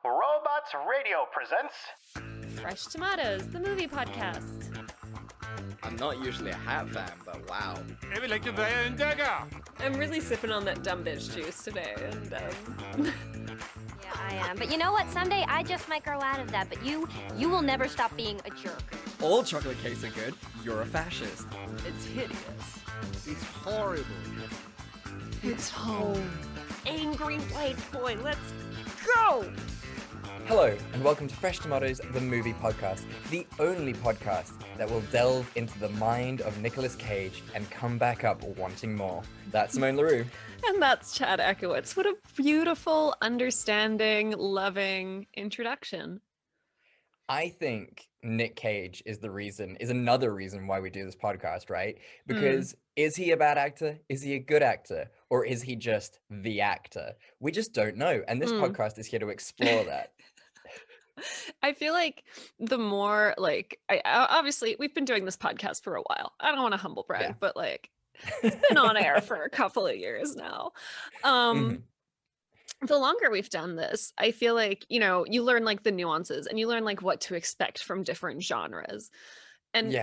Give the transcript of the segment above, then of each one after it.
Robots Radio presents Fresh Tomatoes, the movie podcast. I'm not usually a hat fan, but wow. Jeg vil ikke være en dagger. I'm really sipping on that dumb bitch juice today, and Yeah, I am. But you know what? Someday I just might grow out of that. But you will never stop being a jerk. All chocolate cakes are good. You're a fascist. it's hideous. It's horrible. It's home. Angry white boy, let's go! Hello, and welcome to Fresh Tomatoes, the movie podcast, the only podcast that will delve into the mind of Nicolas Cage and come back up wanting more. That's Simone LaRue. And that's Chad Ekowitz. What a beautiful, understanding, loving introduction. I think Nick Cage is another reason why we do this podcast, right? Because is he a bad actor? Is he a good actor? Or is he just the actor? We just don't know. And this podcast is here to explore that. I feel like the more, obviously, we've been doing this podcast for a while. I don't want to humble brag, but it's been on air for a couple of years now. The longer we've done this, I feel like, you learn the nuances and you learn what to expect from different genres. And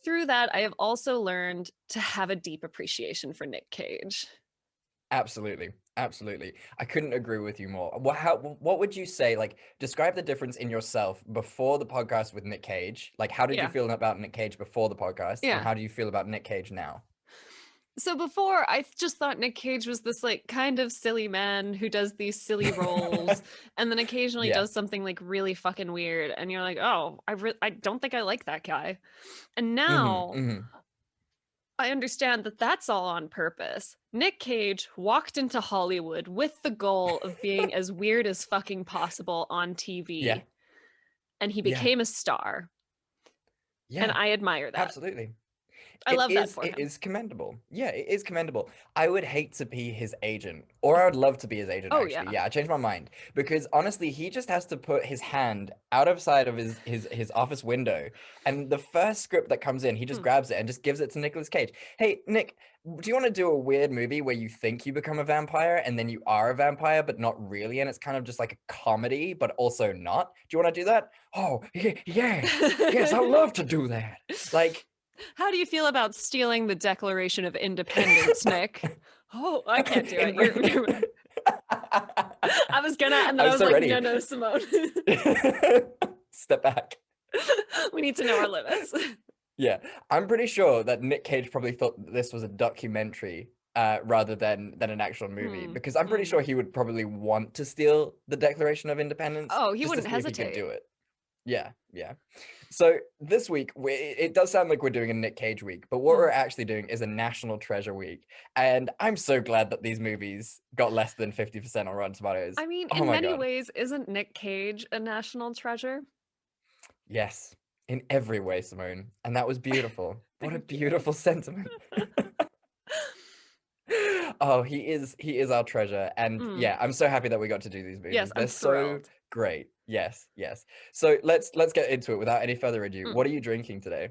through that, I have also learned to have a deep appreciation for Nick Cage. Absolutely. I couldn't agree with you more. What would you say, describe the difference in yourself before the podcast with Nick Cage? How did you feel about Nick Cage before the podcast? And how do you feel about Nick Cage now? So before, I just thought Nick Cage was this kind of silly man who does these silly roles and then occasionally does something really fucking weird. And you're like, oh, I don't think I like that guy. And now I understand that that's all on purpose. Nick Cage walked into Hollywood with the goal of being as weird as fucking possible on TV. Yeah. And he became a star. Yeah. And I admire that. Absolutely. I love that for him. It is commendable. Yeah, it is commendable. I would hate to be his agent, or I would love to be his agent, actually. Yeah, I changed my mind. Because honestly, he just has to put his hand outside of his office window, and the first script that comes in, he just grabs it and just gives it to Nicolas Cage. Hey, Nick, do you want to do a weird movie where you think you become a vampire, and then you are a vampire, but not really, and it's kind of just like a comedy, but also not? Do you want to do that? Oh, yeah, yes, I'd love to do that. How do you feel about stealing the Declaration of Independence, Nick? Oh, I can't do it. I was gonna, and then I was like, ready. No, Simone. Step back. We need to know our limits. Yeah, I'm pretty sure that Nick Cage probably thought that this was a documentary rather than an actual movie, because I'm pretty sure he would probably want to steal the Declaration of Independence. Oh, he wouldn't hesitate. If he could do it. Yeah. So this week, it does sound like we're doing a Nick Cage week, but what we're actually doing is a National Treasure week. And I'm so glad that these movies got less than 50% on Rotten Tomatoes. I mean, in many ways, isn't Nick Cage a national treasure? Yes, in every way, Simone. And that was beautiful. What a beautiful sentiment. Oh, he is our treasure. And yeah, I'm so happy that we got to do these movies. Yes, They're so great. Yes. So let's get into it without any further ado. What are you drinking today?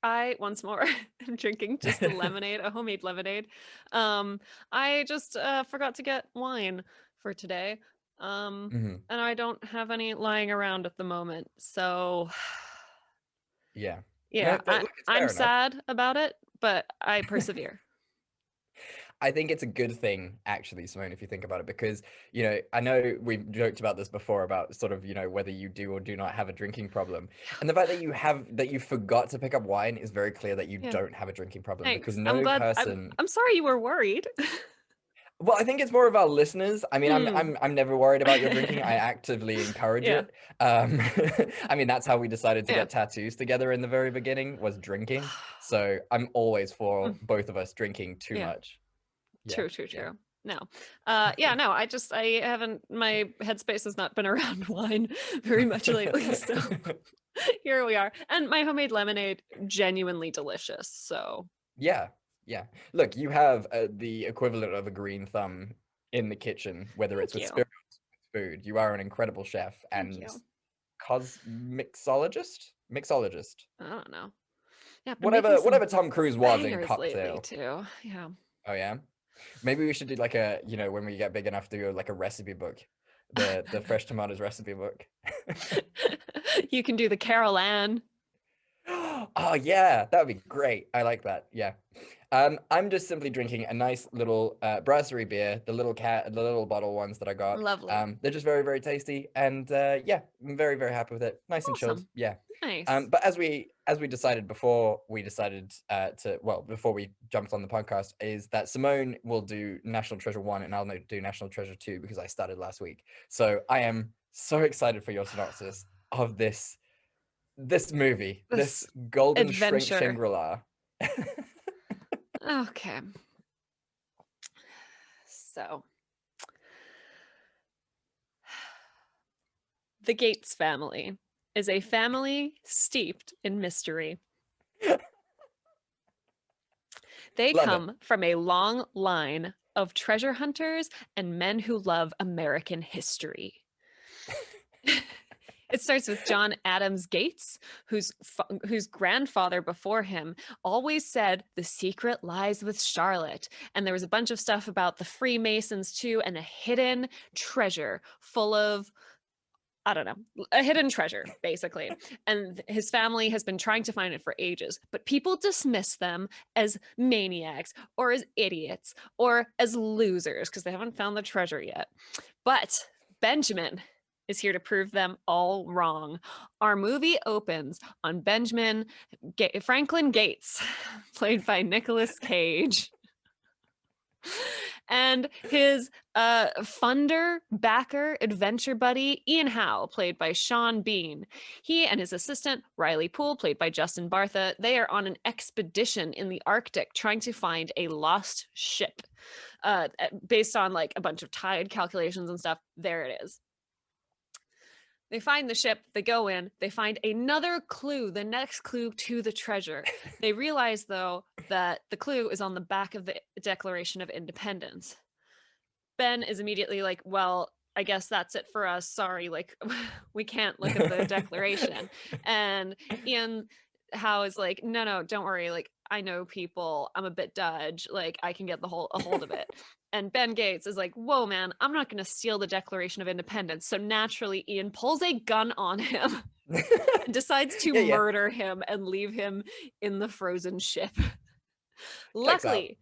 I, once more, am drinking just a lemonade, a homemade lemonade. I just forgot to get wine for today. And I don't have any lying around at the moment. So yeah, I'm sad about it, but I persevere. I think it's a good thing, actually, Simone, if you think about it, because, I know we've joked about this before about sort of, whether you do or do not have a drinking problem. And the fact that you forgot to pick up wine is very clear that you don't have a drinking problem. Thanks. Because no person... I'm sorry you were worried. Well, I think it's more of our listeners. I mean, I'm never worried about your drinking. I actively encourage it. I mean, that's how we decided to get tattoos together in the very begining, was drinking. So I'm always for both of us drinking too much. True. No. I haven't, my headspace has not been around wine very much lately. So here we are. And my homemade lemonade, genuinely delicious. So yeah. Look, you have the equivalent of a green thumb in the kitchen, whether it's with spirits or with food. You are an incredible chef and mixologist. I don't know. Yeah. Whatever Tom Cruise was in Cocktail. Too. Yeah. Oh yeah. Maybe we should do when we get big enough, do a recipe book the fresh tomatoes recipe book. You can do the Carol Ann. Oh yeah, that would be great. I like that. Yeah. I'm just simply drinking a nice little brasserie beer, the little bottle ones that I got. Lovely. They're just very, very tasty, and yeah, I'm very, very happy with it. Nice and chilled. Awesome. Yeah. Nice. But as we decided before we jumped on the podcast, is that Simone will do National Treasure 1 and I'll do National Treasure 2 because I started last week. So I am so excited for your synopsis of this movie, this golden shrink adventure. Shangri-La. Okay. So, the Gates family is a family steeped in mystery. They come from a long line of treasure hunters and men who love American history. It starts with John Adams Gates, whose grandfather before him always said the secret lies with Charlotte. And there was a bunch of stuff about the Freemasons too, and a hidden treasure full of, I don't know, a hidden treasure, basically. And his family has been trying to find it for ages, but people dismiss them as maniacs or as idiots or as losers because they haven't found the treasure yet. But Benjamin is here to prove them all wrong. Our movie opens on Franklin Gates, played by Nicolas Cage, and his funder, backer, adventure buddy, Ian Howe, played by Sean Bean. He and his assistant, Riley Poole, played by Justin Bartha, they are on an expedition in the Arctic trying to find a lost ship. Based on like a bunch of tide calculations and stuff, there it is. They find the ship, they go in, they find another clue, the next clue to the treasure. They realize, though, that the clue is on the back of the Declaration of Independence. Ben is immediately like, well, I guess that's it for us. Sorry, like, we can't look at the Declaration. And Ian Howe is like, no, don't worry. Like, I know people. I'm a bit Dutch. Like, I can get a hold of it. And Ben Gates is like, whoa, man, I'm not going to steal the Declaration of Independence. So naturally, Ian pulls a gun on him and decides to murder him and leave him in the frozen ship. Luckily,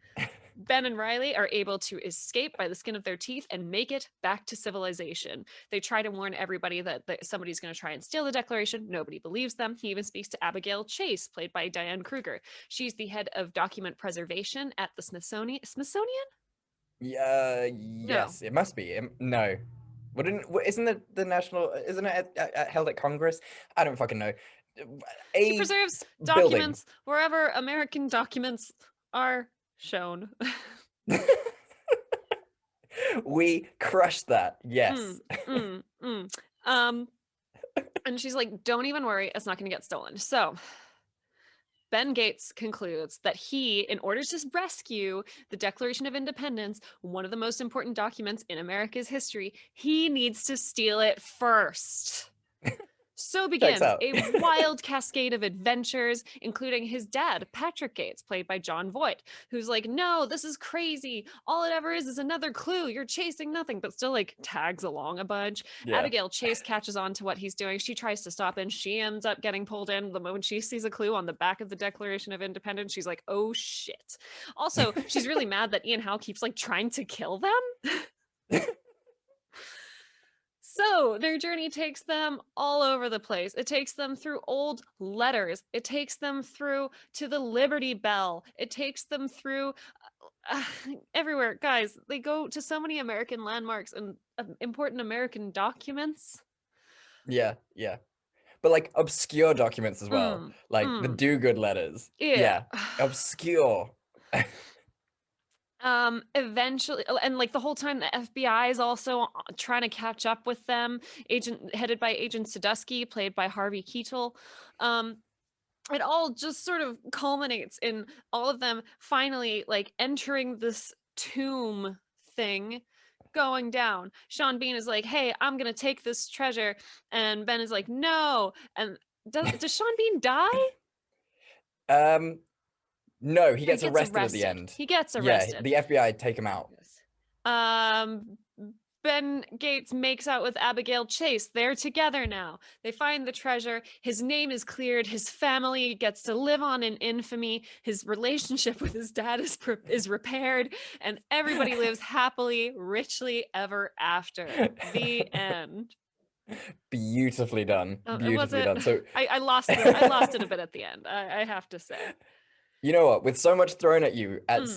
Ben and Riley are able to escape by the skin of their teeth and make it back to civilization. They try to warn everybody that somebody's going to try and steal the Declaration. Nobody believes them. He even speaks to Abigail Chase, played by Diane Kruger. She's the head of document preservation at the Smithsonian? Yes, no. It must be. No. Isn't it the national, isn't it held at Congress? I don't fucking know. She preserves documents wherever American documents are shown. We crushed that. Yes. And she's like, don't even worry, it's not going to get stolen. So Ben Gates concludes that he, in order to rescue the Declaration of Independence, one of the most important documents in America's history, he needs to steal it first. So begins a wild cascade of adventures, including his dad, Patrick Gates, played by John Voight, who's like, no, this is crazy. All it ever is another clue. You're chasing nothing, but still like tags along a bunch. Yeah. Abigail Chase catches on to what he's doing. She tries to stop him. She ends up getting pulled in. The moment she sees a clue on the back of the Declaration of Independence, she's like, oh shit. Also, she's really mad that Ian Howe keeps like trying to kill them. So their journey takes them all over the place. It takes them through old letters. It takes them through to the Liberty Bell. It takes them through everywhere. Guys, they go to so many American landmarks and important American documents. Yeah. But like obscure documents as well. Like the do-good letters. Yeah. Obscure. Eventually, and like the whole time the FBI is also trying to catch up with them, headed by Agent Sadusky, played by Harvey Keitel. It all just sort of culminates in all of them finally like entering this tomb thing, going down. Sean Bean is like, hey, I'm gonna take this treasure, and Ben is like, no. And does Sean Bean die? No, he gets arrested at the end. He gets arrested. Yeah, the FBI take him out. Yes. Ben Gates makes out with Abigail Chase. They're together now. They find the treasure. His name is cleared. His family gets to live on in infamy. His relationship with his dad is repaired, and everybody lives happily, richly ever after. The end. Beautifully done. Beautifully It done. So I lost it a bit at the end. I have to say. You know what? With so much thrown at you at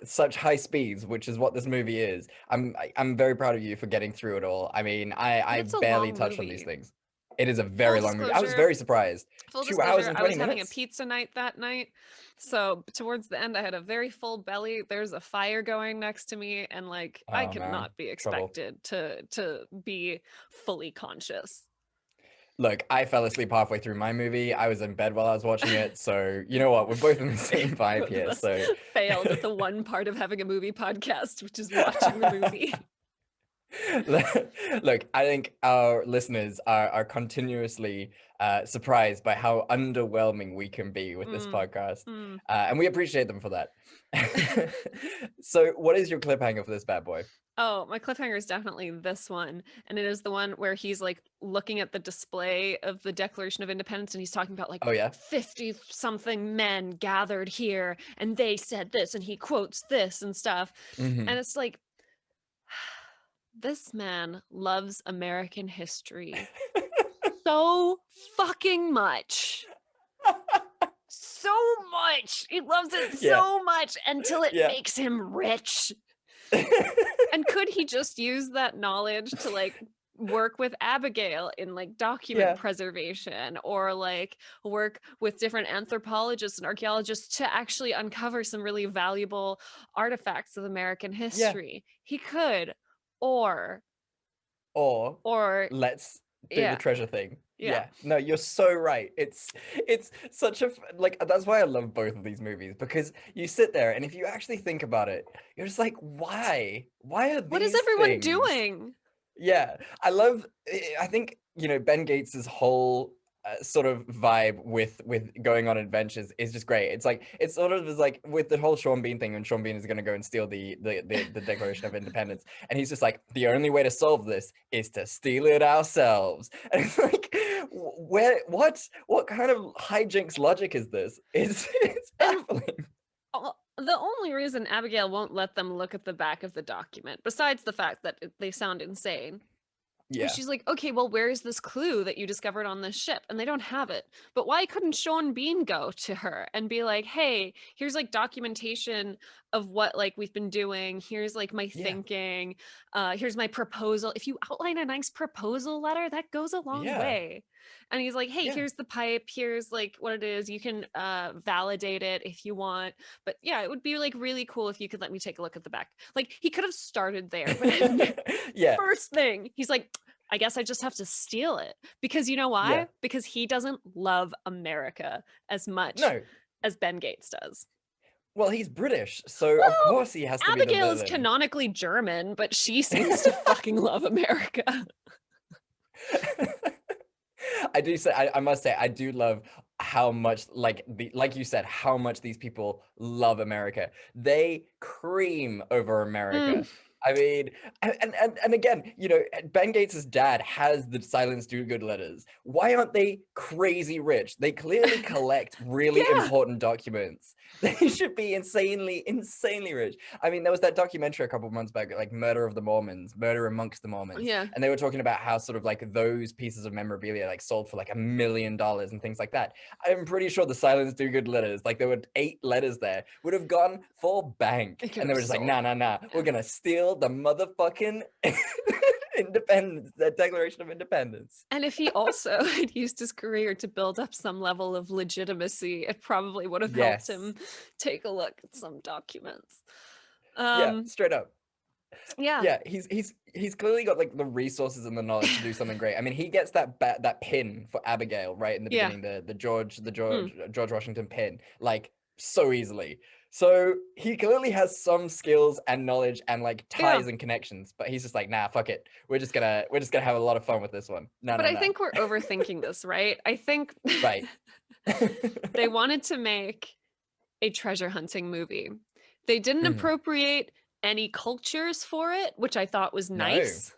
such high speeds, which is what this movie is, I'm very proud of you for getting through it all. I mean, I barely touched on these things. It is a very long movie. I was very surprised. Full 2 hours and 20 I was minutes. having a pizza night that night, so towards the end, I had a very full belly. There's a fire going next to me, and like I could not be expected to be fully conscious. Look, I fell asleep halfway through my movie. I was in bed while I was watching it. So, you know what? We're both in the same vibe here. So failed at the one part of having a movie podcast, which is watching the movie. Look, I think our listeners are continuously surprised by how underwhelming we can be with this podcast. And we appreciate them for that. So what is your cliffhanger for this bad boy? Oh, my cliffhanger is definitely this one. And it is the one where he's like looking at the display of the Declaration of Independence and he's talking about like 50 something men gathered here and they said this and he quotes this and stuff. And it's like, this man loves American history so fucking much. So much. He loves it so much until it makes him rich. And could he just use that knowledge to like work with Abigail in like document preservation or like work with different anthropologists and archaeologists to actually uncover some really valuable artifacts of American history? He could, or let's do the treasure thing. No, you're so right. It's such a like, that's why I love both of these movies, because you sit there and if you actually think about it, you're just like, why are these what is everyone things doing? I think, you know, Ben Gates's whole sort of vibe with going on adventures is just great. It's like, it's sort of like with the whole Sean Bean thing, when Sean Bean is going to go and steal the Declaration of Independence, and he's just like, the only way to solve this is to steal it ourselves. And it's like, what kind of hijinks logic is this? It's baffling. The only reason Abigail won't let them look at the back of the document, besides the fact that they sound insane, she's like, okay, well, where's this clue that you discovered on this ship? And they don't have it. But why couldn't Sean Bean go to her and be like, hey, here's like documentation of what like we've been doing. Here's like my thinking. Here's my proposal. If you outline a nice proposal letter, that goes a long way. And he's like, hey, here's the pipe. Here's like what it is. You can validate it if you want. But yeah, it would be like really cool if you could let me take a look at the back. Like he could have started there. But first thing, he's like, I guess I just have to steal it. Because you know why? Because he doesn't love America as much as Ben Gates does. Well, he's British, so of course he has to be the villain. Abigail is canonically German, but she seems to fucking love America. I must say, I do love how much, like you said, how much these people love America. They cream over America. I mean, and again, you know, Ben Gates's dad has the Silence Do-Good letters. Why aren't they crazy rich? They clearly collect really important documents. They should be insanely rich. I mean, there was that documentary a couple of months back, like Murder Amongst the Mormons. Yeah. And they were talking about how sort of like those pieces of memorabilia like sold for like $1 million and things like that. I'm pretty sure the Silence Do-Good letters, like there were 8 letters there, would have gone for bank. And they were just like, nah, we're gonna steal the motherfucking independence, the Declaration of Independence. And if he also had used his career to build up some level of legitimacy, it probably would have helped him take a look at some documents. Straight up. Yeah, he's clearly got like the resources and the knowledge to do something great. I mean, he gets that pin for Abigail right in the beginning, the George Washington pin, like so easily. So he clearly has some skills and knowledge and like ties and connections, but he's just like, nah, fuck it. We're just gonna have a lot of fun with this one. I think we're overthinking this, right? I think they wanted to make a treasure hunting movie. They didn't appropriate any cultures for it, which I thought was nice.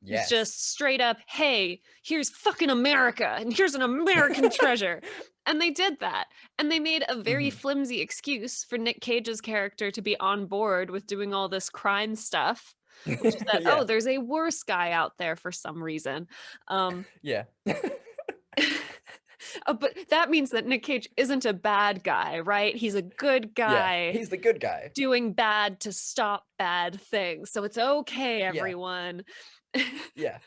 It's Yes. just straight up, hey, here's fucking America and here's an American treasure. And they did that. And they made a very flimsy excuse for Nick Cage's character to be on board with doing all this crime stuff, which is that, oh, there's a worse guy out there for some reason. Yeah. But that means that Nick Cage isn't a bad guy, right? He's a good guy. Yeah, he's the good guy. Doing bad to stop bad things. So it's okay, everyone. Yeah.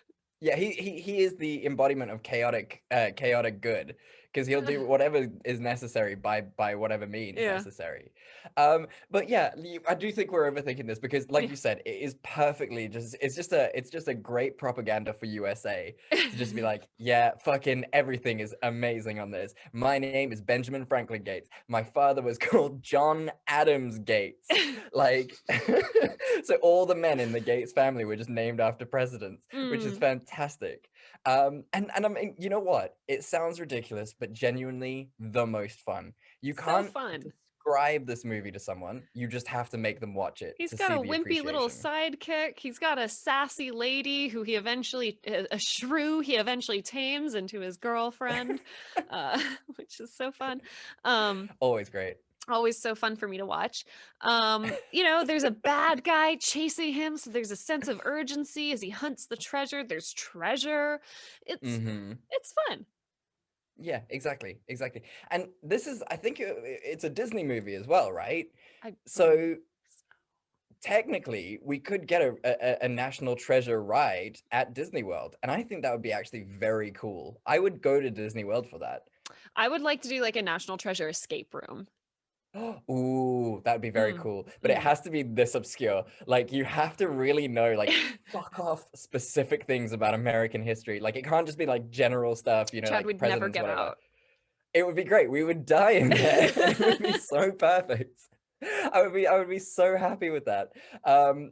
Yeah, he is the embodiment of chaotic good, because he'll do whatever is necessary by whatever means necessary. But yeah, I do think we're overthinking this, because like you said, it is perfectly it's just a great propaganda for USA to just be like, yeah, fucking everything is amazing on this. My name is Benjamin Franklin Gates. My father was called John Adams Gates. Like, so all the men in the Gates family were just named after presidents, which is fantastic. And I mean, you know what? It sounds ridiculous, but genuinely the most fun. You can't describe this movie to someone. You just have to make them watch it. He's got a wimpy little sidekick. He's got a sassy lady who a shrew he eventually tames into his girlfriend, which is so fun. Always great. Always so fun for me to watch. You know, there's a bad guy chasing him, so there's a sense of urgency as he hunts the treasure. There's treasure. It's fun. Yeah, exactly. And this is, I think it's a Disney movie as well, right? So technically we could get a National Treasure ride at Disney World, and I think that would be actually very cool. I would go to Disney World for that. I would like to do like a National Treasure escape room. Ooh, that would be very cool. But it has to be this obscure. Like, you have to really know, like, fuck off specific things about American history. Like, it can't just be like general stuff, you know, Chad like would presidents, never get whatever. out. It would be great. We would die in there. It would be so perfect. I would be so happy with that.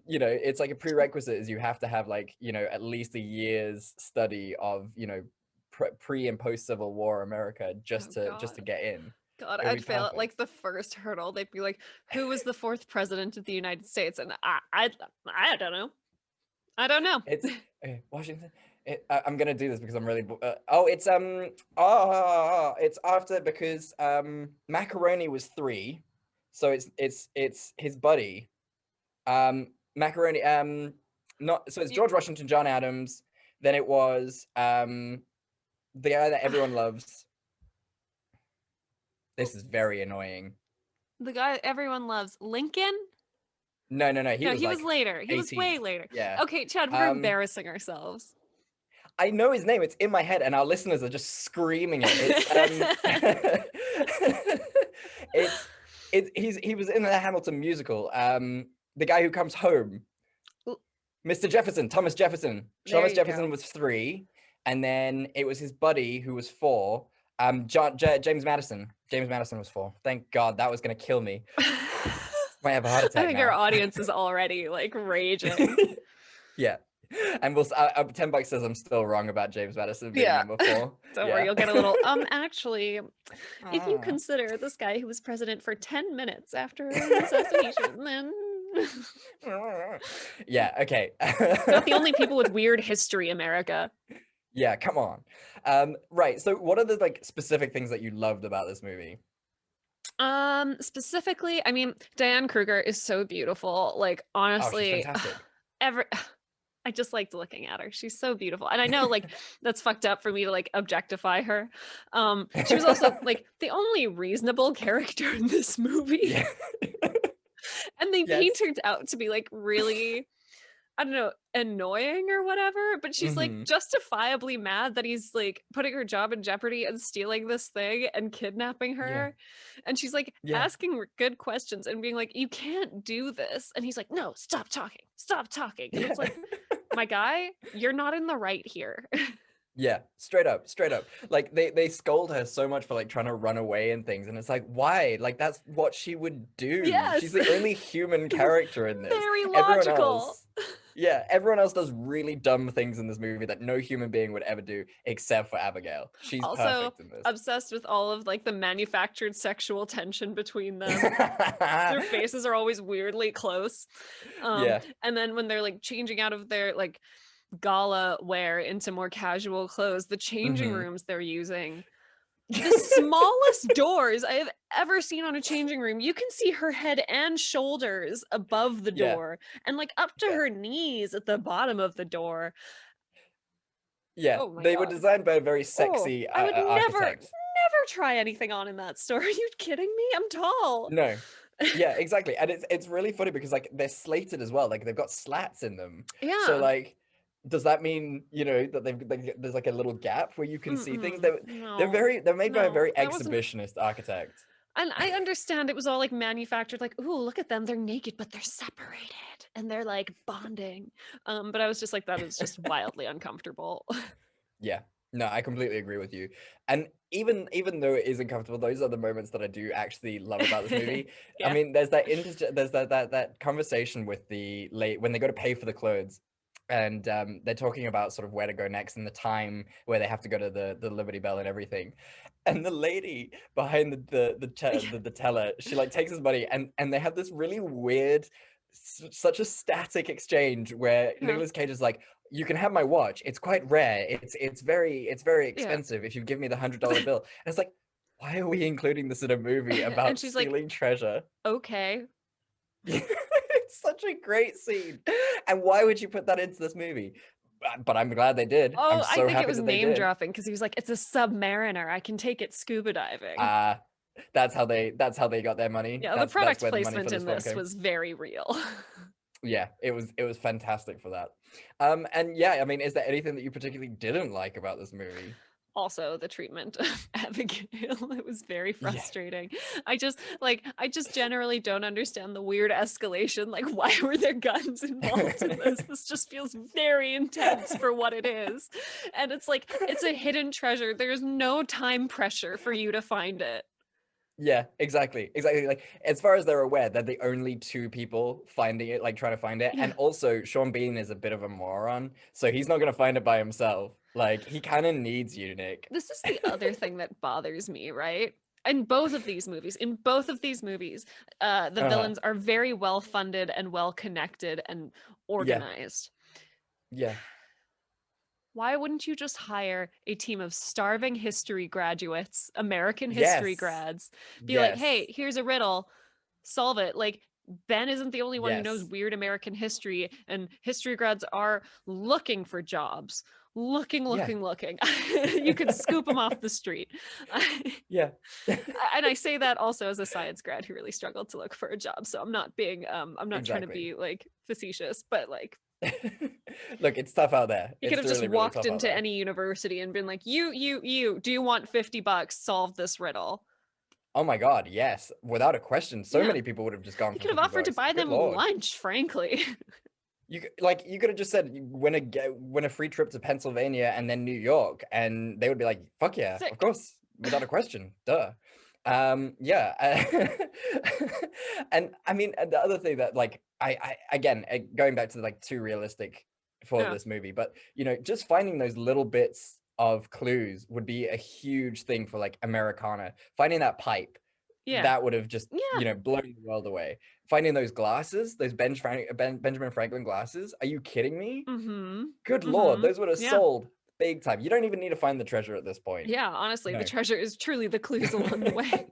You know, it's like a prerequisite is you have to have, like, you know, at least a year's study of, you know, pre and post Civil War America just to get in. God, I'd fail at like the first hurdle. They'd be like, "Who was the fourth president of the United States?" And I don't know. I don't know. It's Washington. I'm gonna do this because I'm really. It's after, because Macaroni was 3, so it's his buddy. Macaroni. Not so it's George Washington, John Adams. Then it was the guy that everyone loves. This is very annoying. The guy everyone loves, Lincoln? No. He was later. He 18th. was way later. Yeah. Okay, Chad, we're embarrassing ourselves. I know his name. It's in my head, and our listeners are just screaming it. He was in the Hamilton musical. The guy who comes home. Mr. Jefferson, Thomas Jefferson. Thomas Jefferson was 3, and then it was his buddy who was 4. James Madison. James Madison was 4. Thank God, that was gonna kill me. Might have a heart attack. I think now. Our audience is already like raging. Yeah, and $10 says I'm still wrong about James Madison being number 4. Don't worry, you'll get a little. Actually, if you consider this guy who was president for 10 minutes after the assassination, then. Yeah. Okay. Not the only people with weird history, America. Yeah, come on. Right. So what are the like specific things that you loved about this movie? Specifically, I mean, Diane Kruger is so beautiful. Like, honestly, she's fantastic. I just liked looking at her. She's so beautiful. And I know like that's fucked up for me to like objectify her. She was also like the only reasonable character in this movie. Yeah. And they paint her out to be like really, I don't know, annoying or whatever, but she's like justifiably mad that he's like putting her job in jeopardy and stealing this thing and kidnapping her. And she's like asking good questions and being like, you can't do this. And he's like, no, stop talking. And it's like, my guy, you're not in the right here. Yeah, straight up. Like they scold her so much for like trying to run away and things, and it's like, why? Like that's what she would do. Yes. She's the only human character in this. Very logical. Everyone else does really dumb things in this movie that no human being would ever do except for Abigail. She's also perfect in this. Obsessed with all of like the manufactured sexual tension between them. Their faces are always weirdly close. And then when they're like changing out of their like gala wear into more casual clothes, the changing rooms they're using. The smallest doors I have ever seen on a changing room. You can see her head and shoulders above the door and like up to her knees at the bottom of the door. Yeah, Oh my they were God. designed by a very sexy I would architect. never try anything on in that store. Are you kidding me? I'm tall. No. Yeah, exactly. And it's really funny because like they're slated as well. Like they've got slats in them. Yeah. So like, does that mean, you know, that there's like a little gap where you can see things? They're made by a very exhibitionist architect. And I understand it was all like manufactured, like, ooh, look at them, they're naked, but they're separated and they're like bonding. But I was just like, that is just wildly uncomfortable. Yeah. No, I completely agree with you. And even though it is uncomfortable, those are the moments that I do actually love about this movie. I mean, there's that conversation with the when they go to pay for the clothes, and they're talking about sort of where to go next and the time where they have to go to the Liberty Bell and everything. And the lady behind the teller, she like takes his money and they have this really weird, such a static exchange where Nicolas Cage is like, you can have my watch. It's quite rare. It's very expensive if you give me the $100 bill. And it's like, why are we including this in a movie about and she's stealing treasure? Okay. It's such a great scene. And why would you put that into this movie? But I'm glad they did. Oh, I'm so I think it was name dropping because he was like, it's a Submariner. I can take it scuba diving. That's how they got their money. Yeah, the product placement in this was very real. Yeah, it was fantastic for that. And yeah, I mean, is there anything that you particularly didn't like about this movie? Also, the treatment of Abigail, it was very frustrating. I just generally don't understand the weird escalation. Like, why were there guns involved in this? This just feels very intense for what it is. And it's like, it's a hidden treasure. There's no time pressure for you to find it. Yeah, exactly. Like, as far as they're aware, they're the only two people finding it, like trying to find it. Yeah. And also, Sean Bean is a bit of a moron, so he's not going to find it by himself. Like, he kind of needs you, Nick. This is the other thing that bothers me, right? In both of these movies, the villains are very well funded and well connected and organized. Yeah. Why wouldn't you just hire a team of starving history graduates, American history grads, be like, hey, here's a riddle, solve it. Like, Ben isn't the only one who knows weird American history, and history grads are looking for jobs. Looking. You could scoop them off the street. Yeah. And I say that also as a science grad who really struggled to look for a job. So I'm not being, I'm not trying to be like facetious, but like, look, it's tough out there. You could have just walked into any university and been like, you, do you want $50? Solve this riddle. Oh my God, yes. Without a question. So many people would have just gone. You could have offered to buy them lunch, frankly. You could have just said, win a free trip to Pennsylvania and then New York, and they would be like, fuck yeah, of course, without a question. Duh. Yeah. And I mean, the other thing that like, I again, going back to like too realistic for this movie, but you know, just finding those little bits of clues would be a huge thing for like Americana. Finding that pipe, that would have just you know, blown the world away. Finding those glasses, those Benjamin Franklin glasses, are you kidding me? Good Lord, those would have sold big time. You don't even need to find the treasure at this point. Yeah, honestly, the treasure is truly the clues along the way.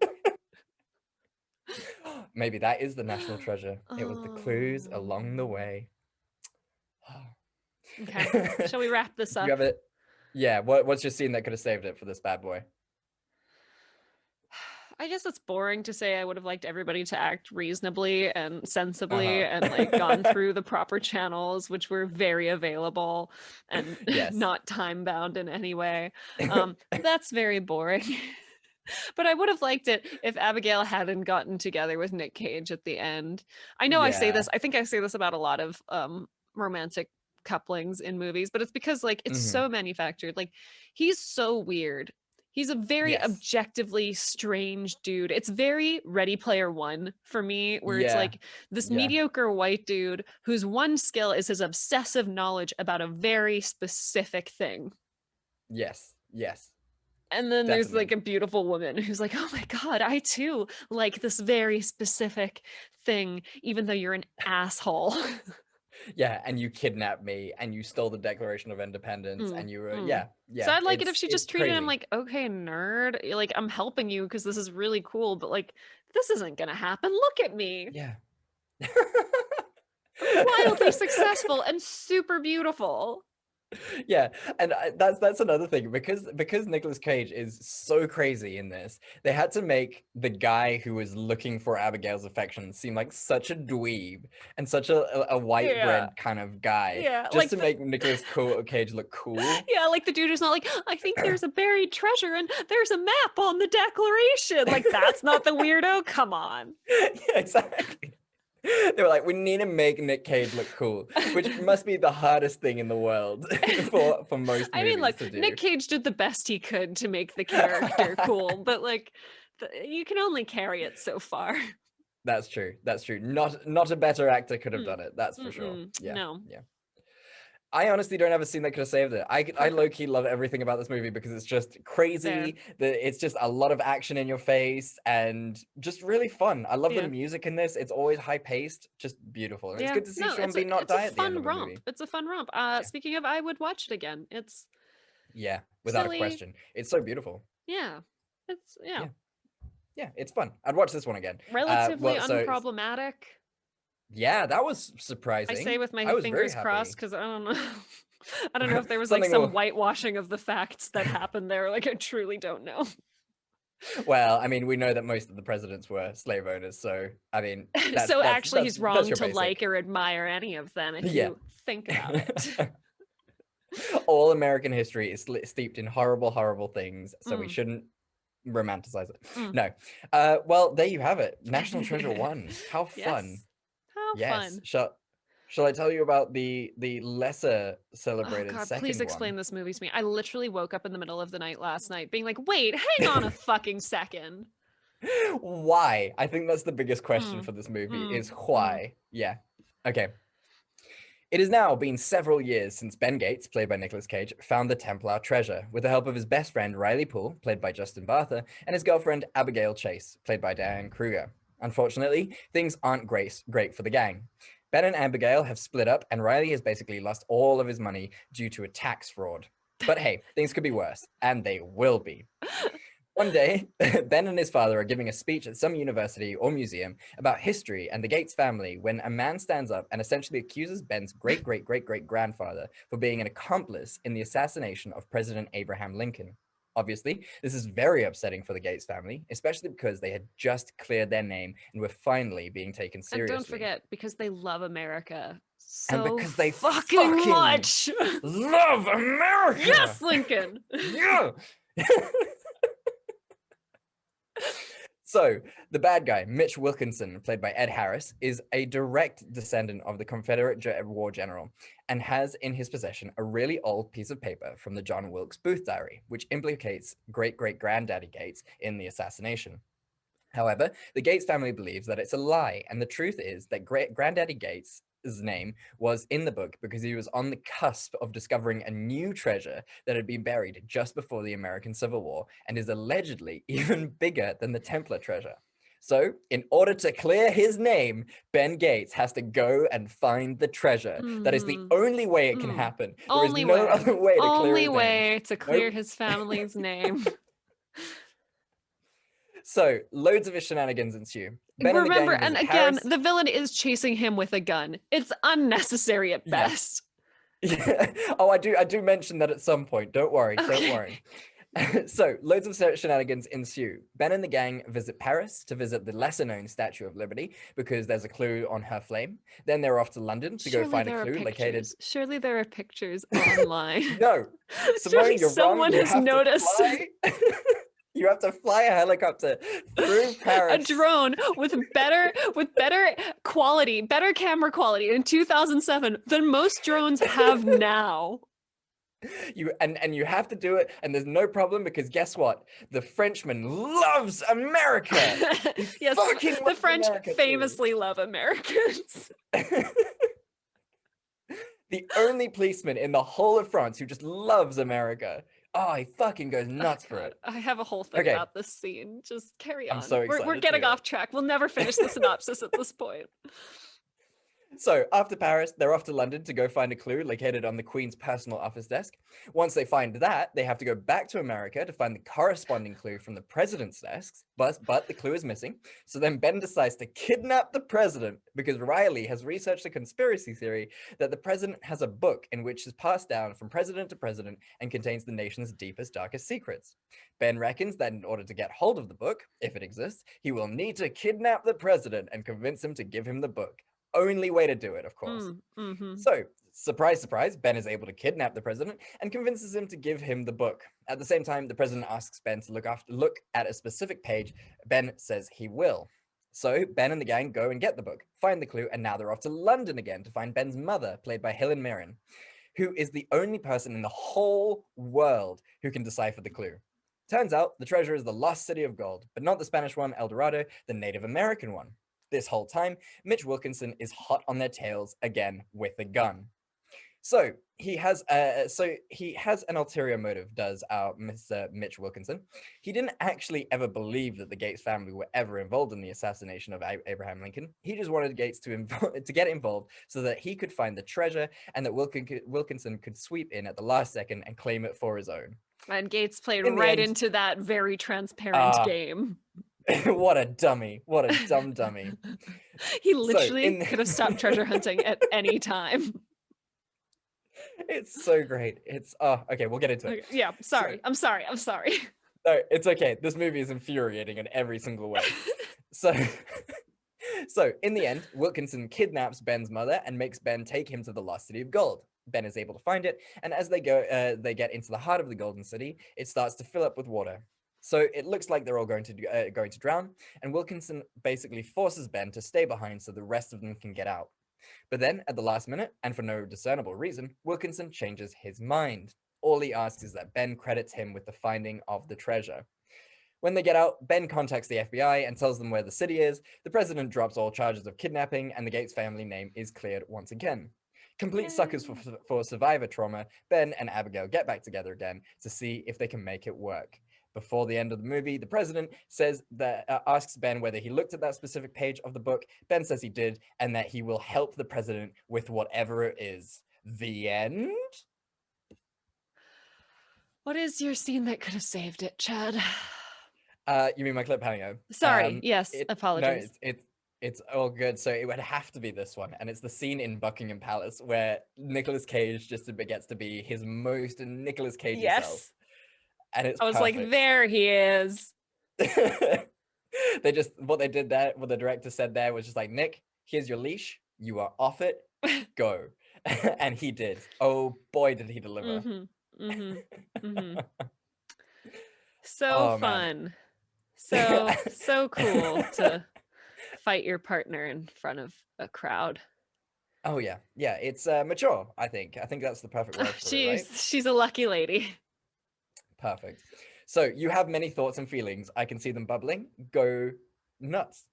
Maybe that is the national treasure. It was the clues along the way. Okay, shall we wrap this up? You have it? Yeah, what's your scene that could have saved it for this bad boy? I guess it's boring to say I would have liked everybody to act reasonably and sensibly and like gone through the proper channels, which were very available and not time bound in any way. That's very boring. But I would have liked it if Abigail hadn't gotten together with Nick Cage at the end. I know I say this, I think I say this about a lot of romantic couplings in movies, but it's because like it's so manufactured. Like, he's so weird. He's a very objectively strange dude. It's very Ready Player One for me, where it's like this mediocre white dude whose one skill is his obsessive knowledge about a very specific thing. Yes. And then there's like a beautiful woman who's like, oh my God, I too like this very specific thing, even though you're an asshole. Yeah, and you kidnapped me, and you stole the Declaration of Independence, and you were yeah. So I'd like it if it's she just it's treated him crazy. like, okay, nerd, like I'm helping you because this is really cool, but like this isn't gonna happen. Look at me. Yeah. I'm wildly successful and super beautiful. Yeah, and that's another thing, because Nicolas Cage is so crazy in this. They had to make the guy who was looking for Abigail's affection seem like such a dweeb and such a white bread kind of guy, Yeah, just like to make Nicolas Cage look cool. Yeah, like the dude who's not like, I think there's a buried treasure and there's a map on the Declaration. Like that's not the weirdo. Come on. Yeah, exactly. They were like, we need to make Nick Cage look cool, which must be the hardest thing in the world for most movies I mean, like to do. Nick Cage did the best he could to make the character cool, but like you can only carry it so far. That's true. That's true. Not a better actor could have done it. That's for sure. Yeah. No. Yeah. I honestly don't have a scene that could have saved it. I low-key love everything about this movie because it's just crazy. It's just a lot of action in your face and just really fun. I love the music in this. It's always high-paced, just beautiful. And it's good to see Sean Bean not die at the end of the movie. It's a fun romp. Speaking of, I would watch it again. It's without silly. a question. It's so beautiful. Yeah. It's Yeah, it's fun. I'd watch this one again. Relatively unproblematic. Yeah, that was surprising. I say with my fingers crossed because I don't know. I don't know if there was like some whitewashing of the facts that happened there. Like I truly don't know. Well, I mean, we know that most of the presidents were slave owners, so I mean, actually, he's wrong to like or admire any of them if you think about it. All American history is steeped in horrible, horrible things, so we shouldn't romanticize it. No. Well, there you have it. National Treasure 1. How fun. Fun. Shall I tell you about the lesser celebrated second please explain this movie to me. I literally woke up in the middle of the night last night being like, wait, hang on a fucking second. Why? I think that's the biggest question for this movie is why. Yeah. Okay. It has now been several years since Ben Gates, played by Nicolas Cage, found the Templar treasure with the help of his best friend Riley Poole, played by Justin Bartha, and his girlfriend Abigail Chase, played by Diane Kruger. Unfortunately, things aren't great for the gang. Ben and Abigail have split up, and Riley has basically lost all of his money due to a tax fraud. But hey, things could be worse, and they will be. One day, Ben and his father are giving a speech at some university or museum about history and the Gates family when a man stands up and essentially accuses Ben's great-great-great-great-grandfather for being an accomplice in the assassination of President Abraham Lincoln. Obviously, this is very upsetting for the Gates family, especially because they had just cleared their name and were finally being taken seriously. And don't forget, because they love America so and because they fucking much. Love America! Yes, Lincoln! Yeah! So, the bad guy, Mitch Wilkinson, played by Ed Harris, is a direct descendant of the Confederate war general and has in his possession a really old piece of paper from the John Wilkes Booth diary, which implicates great-great-granddaddy Gates in the assassination. However, the Gates family believes that it's a lie, and the truth is that Granddaddy Gates' name was in the book because he was on the cusp of discovering a new treasure that had been buried just before the American Civil War and is allegedly even bigger than the Templar treasure. So, in order to clear his name, Ben Gates has to go and find the treasure. That is the only way it can happen. There is no other way to clear his name. Only way to clear his family's name. So, loads of his shenanigans ensue. Remember, and again, the villain is chasing him with a gun. It's unnecessary at best. Yeah. Oh, I do mention that at some point. Don't worry, don't worry. So, loads of shenanigans ensue. Ben and the gang visit Paris to visit the lesser-known Statue of Liberty because there's a clue on her flame. Then they're off to London to go find a clue located... Surely there are pictures online. No. Simone, you're someone wrong. has noticed. You have to fly a helicopter through Paris. A drone with better quality, better camera quality in 2007 than most drones have now. You have to do it, and there's no problem because guess what? The Frenchman loves America. Yes, the French famously love Americans. The only policeman in the whole of France who just loves America. Oh, he fucking goes nuts for it. I have a whole thing about this scene. Just carry on. I'm so excited. We're getting off track. We'll never finish the synopsis at this point. So after Paris, they're off to London to go find a clue located on the Queen's personal office desk. Once they find that, they have to go back to America to find the corresponding clue from the president's desks, but the clue is missing. So then Ben decides to kidnap the president because Riley has researched a conspiracy theory that the president has a book in which is passed down from president to president and contains the nation's deepest, darkest secrets. Ben reckons that in order to get hold of the book, if it exists, he will need to kidnap the president and convince him to give him the book. Only way to do it, of course. So, surprise, surprise, Ben is able to kidnap the president and convinces him to give him the book. At the same time, the president asks Ben to look at a specific page. Ben says he will. So Ben and the gang go and get the book, find the clue, and now they're off to London again to find Ben's mother, played by Helen Mirren, who is the only person in the whole world who can decipher the clue. Turns out the treasure is the lost city of gold, but not the Spanish one, El Dorado, the Native American one. This whole time, Mitch Wilkinson is hot on their tails again with a gun. So he has an ulterior motive, does our Mr. Mitch Wilkinson. He didn't actually ever believe that the Gates family were ever involved in the assassination of Abraham Lincoln. He just wanted Gates to get involved so that he could find the treasure and that Wilkinson could sweep in at the last second and claim it for his own. And Gates played right into that very transparent game. What a dummy. What a dumb dummy. He literally could have stopped treasure hunting at any time. It's so great. It's okay, we'll get into it. Okay, yeah, sorry. I'm sorry. No, it's okay. This movie is infuriating in every single way. So in the end, Wilkinson kidnaps Ben's mother and makes Ben take him to the lost city of gold. Ben is able to find it, and as they get into the heart of the Golden City, it starts to fill up with water. So it looks like they're all going to drown, and Wilkinson basically forces Ben to stay behind so the rest of them can get out. But then, at the last minute, and for no discernible reason, Wilkinson changes his mind. All he asks is that Ben credits him with the finding of the treasure. When they get out, Ben contacts the FBI and tells them where the city is. The president drops all charges of kidnapping, and the Gates family name is cleared once again. Complete suckers for survivor trauma, Ben and Abigail get back together again to see if they can make it work. Before the end of the movie, the president asks Ben whether he looked at that specific page of the book. Ben says he did, and that he will help the president with whatever it is. The end? What is your scene that could have saved it, Chad? You mean my cliffhanger? Sorry, yes, apologies. No, it's all good. So it would have to be this one, and it's the scene in Buckingham Palace where Nicolas Cage just gets to be his most Nicolas Cage self. And it's perfect. Like, there he is. What the director said there was just like, Nick, here's your leash. You are off it. Go. And he did. Oh boy, did he deliver. So fun. So cool to fight your partner in front of a crowd. Oh yeah. Yeah, it's mature, I think. I think that's the perfect word for it, right? She's a lucky lady. Perfect. So you have many thoughts and feelings. I can see them bubbling. Go nuts.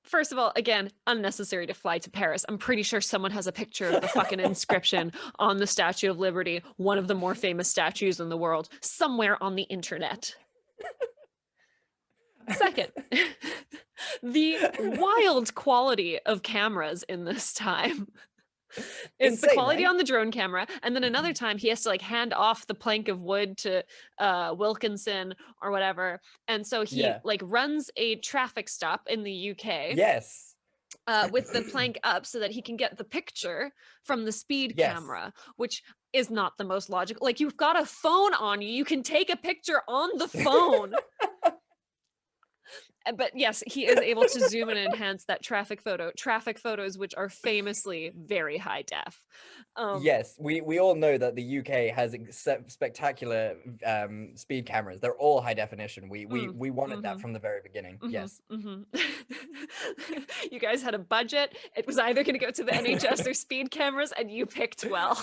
First of all, again, unnecessary to fly to Paris. I'm pretty sure someone has a picture of the fucking inscription on the Statue of Liberty, one of the more famous statues in the world, somewhere on the internet. Second, the wild quality of cameras in this time. It's insane, the quality, right? On the drone camera, and then another time he has to like hand off the plank of wood to Wilkinson or whatever, and so he like runs a traffic stop in the UK. Yes. With the plank up so that he can get the picture from the speed camera, which is not the most logical. Like, you've got a phone on you, you can take a picture on the phone. But yes, he is able to zoom and enhance that traffic photos, which are famously very high def. Yes, we all know that the UK has spectacular speed cameras. They're all high definition. We wanted that from the very beginning. Yes. You guys had a budget. It was either going to go to the NHS or speed cameras, and you picked well.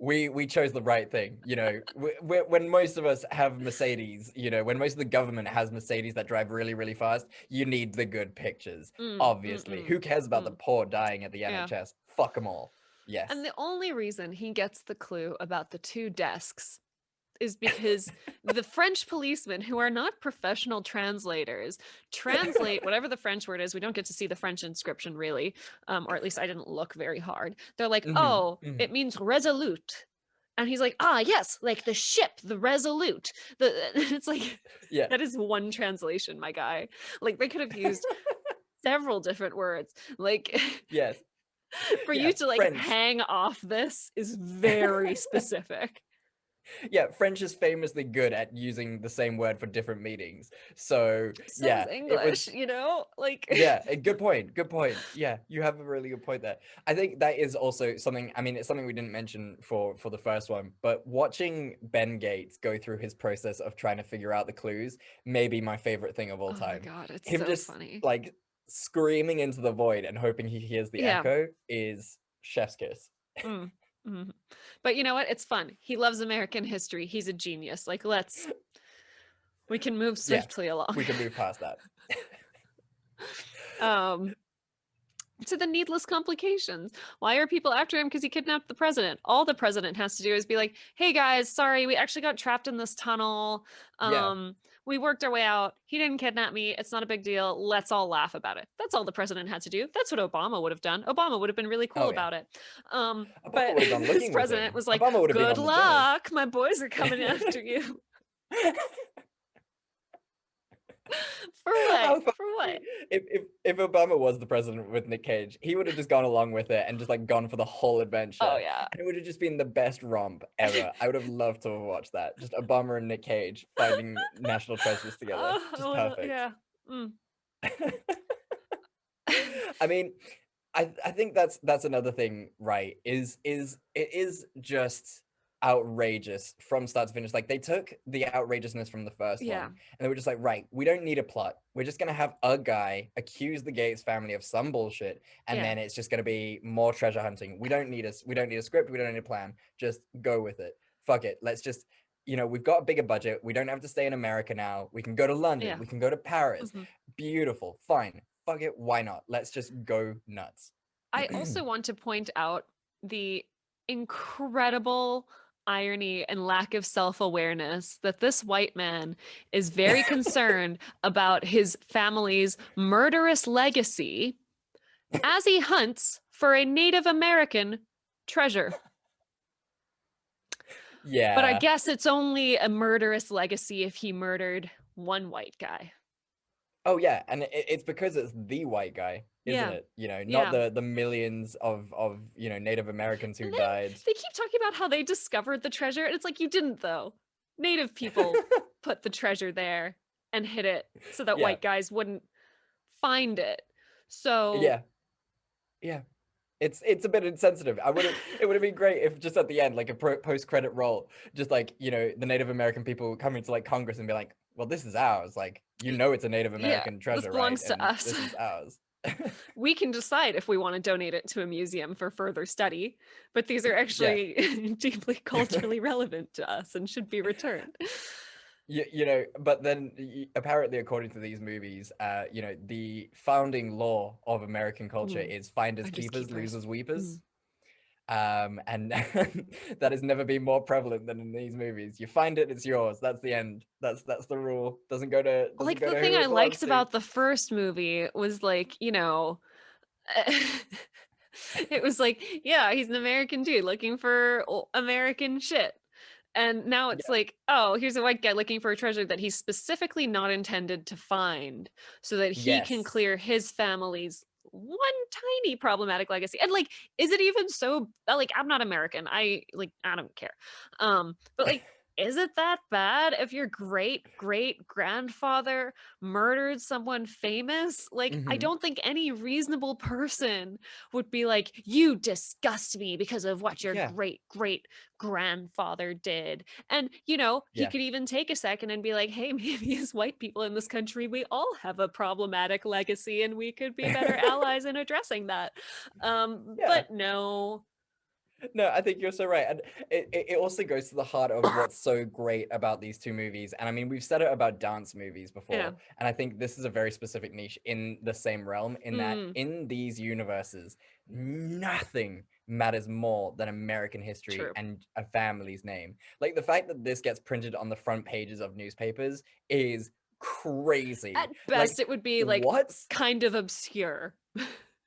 We chose the right thing, you know. When most of us have Mercedes, you know, when most of the government has Mercedes that drive really, really fast, you need the good pictures, obviously. Who cares about the poor dying at the NHS? Fuck them all. Yes. And the only reason he gets the clue about the two desks is because the French policemen, who are not professional translators, translate whatever the French word is. We don't get to see the French inscription really, or at least I didn't look very hard. They're like, oh, it means resolute. And he's like, ah, yes, like the ship, the Resolute. It's like, Yeah. that is one translation, my guy. Like, they could have used several different words. Like, yes. For you to like French. Hang off this is very specific. Yeah, French is famously good at using the same word for different meanings. So yeah, English, you know, like yeah, good point. Yeah, you have a really good point there. I think that is also something. I mean, it's something we didn't mention for the first one, but watching Ben Gates go through his process of trying to figure out the clues may be my favorite thing of all time. Oh my god, it's him so just funny. Like screaming into the void and hoping he hears the echo is chef's kiss. But you know what? It's fun. He loves American history. He's a genius. Like, we can move swiftly along. We can move past that. To the needless complications. Why are people after him? Because he kidnapped the president. All the president has to do is be like, hey guys, sorry, we actually got trapped in this tunnel. We worked our way out. He didn't kidnap me. It's not a big deal. Let's all laugh about it. That's all the president had to do. That's what Obama would have done. Obama would have been really cool about it. But this president was like, good luck. My boys are coming after you. For what? If Obama was the president with Nick Cage, he would have just gone along with it and just like gone for the whole adventure. Oh yeah. And it would have just been the best romp ever. I would have loved to have watched that. Just Obama and Nick Cage finding national treasures together. Just perfect. Yeah. I mean, I think that's another thing, right? It is just outrageous from start to finish. Like, they took the outrageousness from the first one and they were just like, right, we don't need a plot, we're just gonna have a guy accuse the Gates family of some bullshit, and then it's just gonna be more treasure hunting. We don't need a script, we don't need a plan, just go with it. Fuck it, let's just, you know, we've got a bigger budget, we don't have to stay in America now, we can go to London, we can go to Paris. Beautiful, fine, fuck it, why not? Let's just go nuts. I also want to point out the incredible irony and lack of self-awareness that this white man is very concerned about his family's murderous legacy as he hunts for a Native American treasure. Yeah. But I guess it's only a murderous legacy if he murdered one white guy. Oh yeah, and it's because it's the white guy, isn't it? You know, not the millions of you know, Native Americans who died. They keep talking about how they discovered the treasure, and it's like, you didn't though. Native people put the treasure there and hid it so that white guys wouldn't find it. So yeah. It's a bit insensitive. It would have been great if just at the end, like a post-credit roll, just like, you know, the Native American people coming to like Congress and be like, well, this is ours. Like, you know, it's a Native American treasure, this belongs right? to us. This is ours. We can decide if we want to donate it to a museum for further study, but these are actually deeply culturally relevant to us and should be returned. You know, but then apparently, according to these movies, you know, the founding law of American culture is finders keepers, losers weepers. And that has never been more prevalent than in these movies. You find it, it's yours. That's the end. That's the rule. Doesn't go to like the thing I liked about the first movie was, like, you know, it was like, yeah, he's an American dude looking for American shit. And now it's like, oh, here's a white guy looking for a treasure that he's specifically not intended to find so that he can clear his family's one tiny problematic legacy. And like, is it even so, like, I'm not American, I don't care, but like, is it that bad if your great grandfather murdered someone famous? Like, I don't think any reasonable person would be like, you disgust me because of what your great grandfather did. And, you know, he could even take a second and be like, hey, maybe as white people in this country, we all have a problematic legacy and we could be better allies in addressing that. But no. No, I think you're so right. And it also goes to the heart of what's so great about these two movies. And I mean, we've said it about dance movies before. And I think this is a very specific niche in the same realm, in that in these universes, nothing matters more than American history True. and a family's name. Like the fact that this gets printed on the front pages of newspapers is crazy. At best, it would be like what? kind of obscure.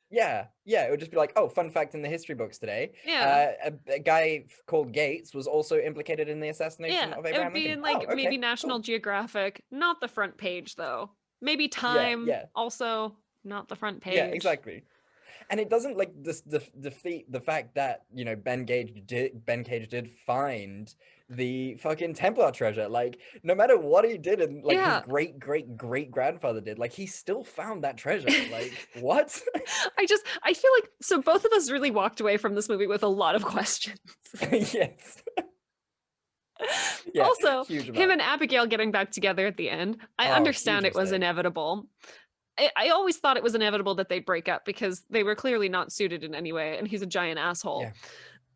Yeah, it would just be like, oh, fun fact in the history books today. Yeah. A guy called Gates was also implicated in the assassination Yeah, of it Abraham would be Lincoln. in like Oh, okay, maybe National cool. Geographic, not the front page though. Maybe Time, yeah. also not the front page. Yeah, exactly. And it doesn't like defeat the fact that, you know, Ben Cage did find the fucking Templar treasure. Like, no matter what he did and like Yeah. his great grandfather did, like he still found that treasure. Like, what? I feel like so both of us really walked away from this movie with a lot of questions. Yes. Yeah, also, huge him amount. and Abigail getting back together at the end. I Oh, understand huge it was mistake. inevitable. I always thought it was inevitable that they break up because they were clearly not suited in any way, and he's a giant asshole.